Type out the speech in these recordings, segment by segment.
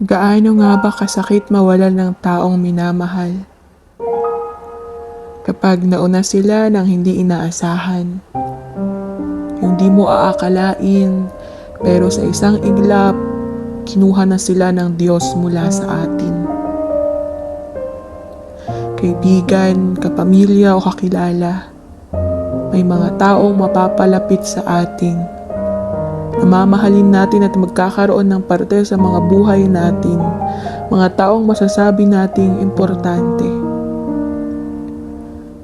Gaano nga ba kasakit mawalan ng taong minamahal? Kapag nauna sila ng hindi inaasahan, yung di mo aakalain, pero sa isang iglap, kinuha na sila ng Diyos mula sa atin. Kaibigan, kapamilya o kakilala, may mga taong mapapalapit sa atin. Namamahalin natin at magkakaroon ng parte sa mga buhay natin, mga taong masasabi nating importante.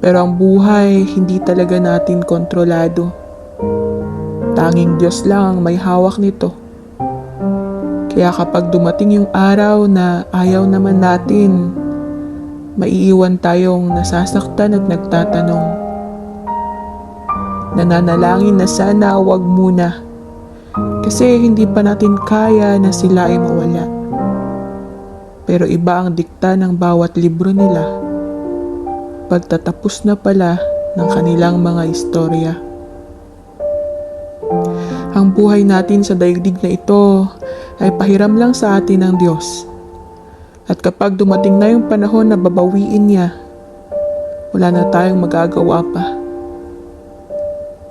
Pero ang buhay hindi talaga natin kontrolado. Tanging Diyos lang ang may hawak nito. Kaya kapag dumating yung araw na ayaw naman natin, maiiwan tayong nasasaktan at nagtatanong. Nananalangin na sana wag muna. Kasi hindi pa natin kaya na sila ay mawala. Pero iba ang dikta ng bawat libro nila. Pagtatapos na pala ng kanilang mga istorya. Ang buhay natin sa daigdig na ito ay pahiram lang sa atin ng Diyos. At kapag dumating na yung panahon na babawiin niya, wala na tayong magagawa pa.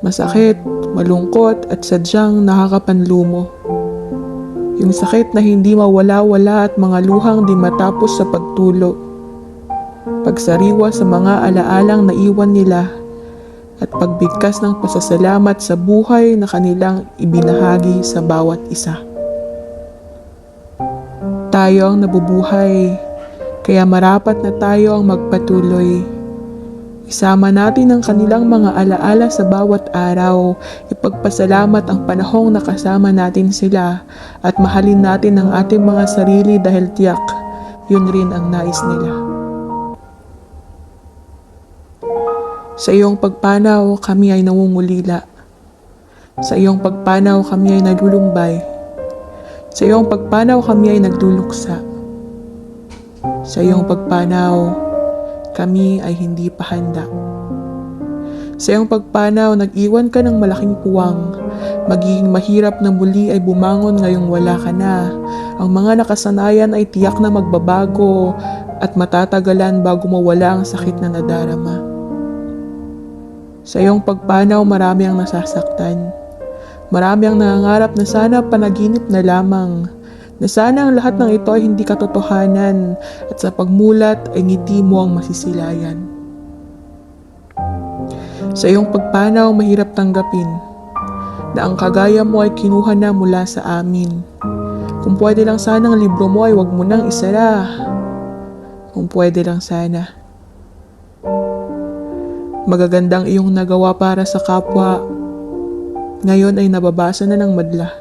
Masakit, malungkot at sadyang nakakapanlumo. Yung sakit na hindi mawala-wala at mga luhang di matapos sa pagtulo. Pagsariwa sa mga alaalang naiwan nila at pagbigkas ng pasasalamat sa buhay na kanilang ibinahagi sa bawat isa. Tayo ang nabubuhay, kaya marapat na tayo ang magpatuloy. Isama natin ang kanilang mga alaala sa bawat araw, ipagpasalamat ang panahong nakasama natin sila at mahalin natin ang ating mga sarili dahil tiyak, yun rin ang nais nila. Sa iyong pagpanaw, kami ay nangungulila. Sa iyong pagpanaw, kami ay naglulumbay. Sa iyong pagpanaw, kami ay nagluluksa. Sa iyong pagpanaw, kami ay hindi pa handa. Sa iyong pagpanaw, nag-iwan ka ng malaking puwang. Magiging mahirap na muli ay bumangon ngayong wala ka na. Ang mga nakasanayan ay tiyak na magbabago at matatagalan bago mawala ang sakit na nadarama. Sa iyong pagpanaw, marami ang nasasaktan. Marami ang nangangarap na sana panaginip na lamang. Na sana ang lahat ng ito ay hindi katotohanan at sa pagmulat ay ngiti mo ang masisilayan. Sa iyong pagpanaw, mahirap tanggapin na ang kagaya mo ay kinuha na mula sa amin. Kung pwede lang sana ang libro mo ay wag mo nang isara. Kung pwede lang sana. Magagandang iyong nagawa para sa kapwa, ngayon ay nababasa na ng madla.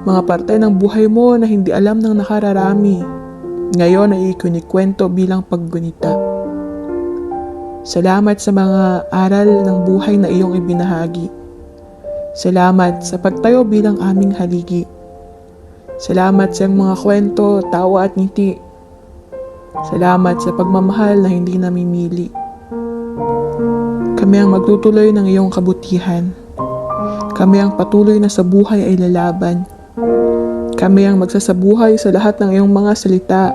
Mga parte ng buhay mo na hindi alam ng nakararami, ngayon ay ikinikwento bilang paggunita. Salamat sa mga aral ng buhay na iyong ibinahagi. Salamat sa pagtayo bilang aming haligi. Salamat sa iyong mga kwento, tawa at ngiti. Salamat sa pagmamahal na hindi namimili. Kami ang magtutuloy ng iyong kabutihan. Kami ang patuloy na sa buhay ay lalaban. Kami ang magsasabuhay sa lahat ng iyong mga salita.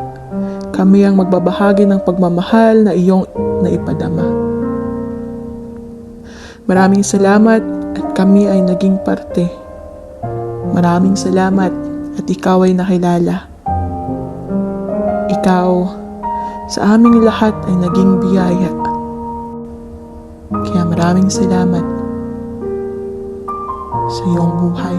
Kami ang magbabahagi ng pagmamahal na iyong naipadama. Maraming salamat at kami ay naging parte. Maraming salamat at ikaw ay nakilala. Ikaw sa aming lahat ay naging biyaya. Kaya maraming salamat sa iyong buhay.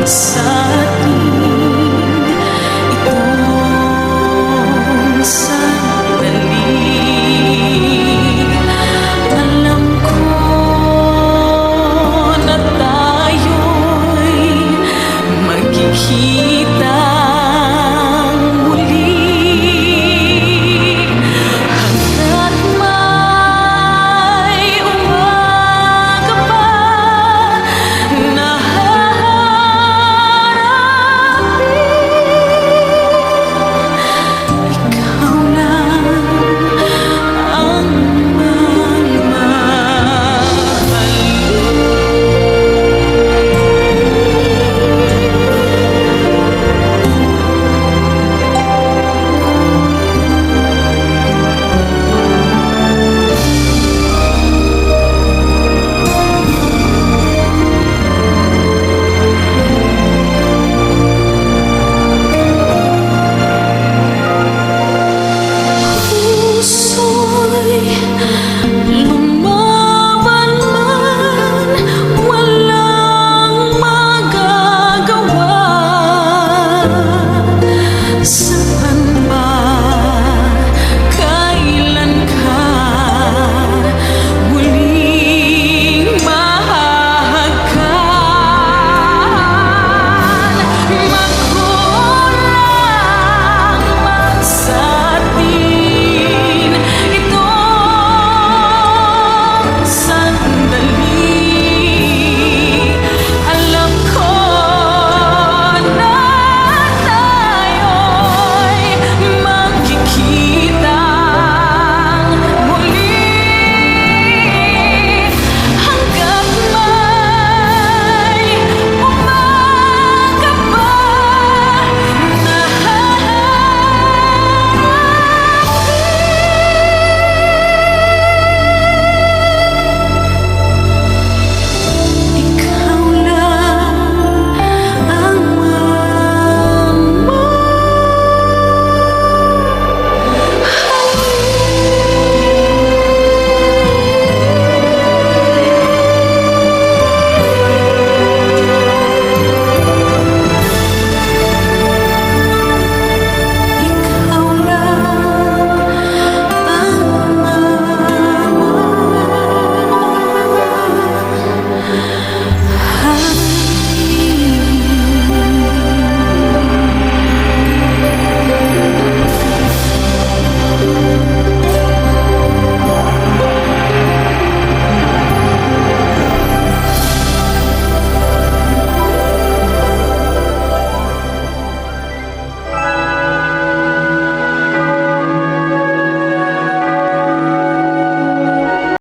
sa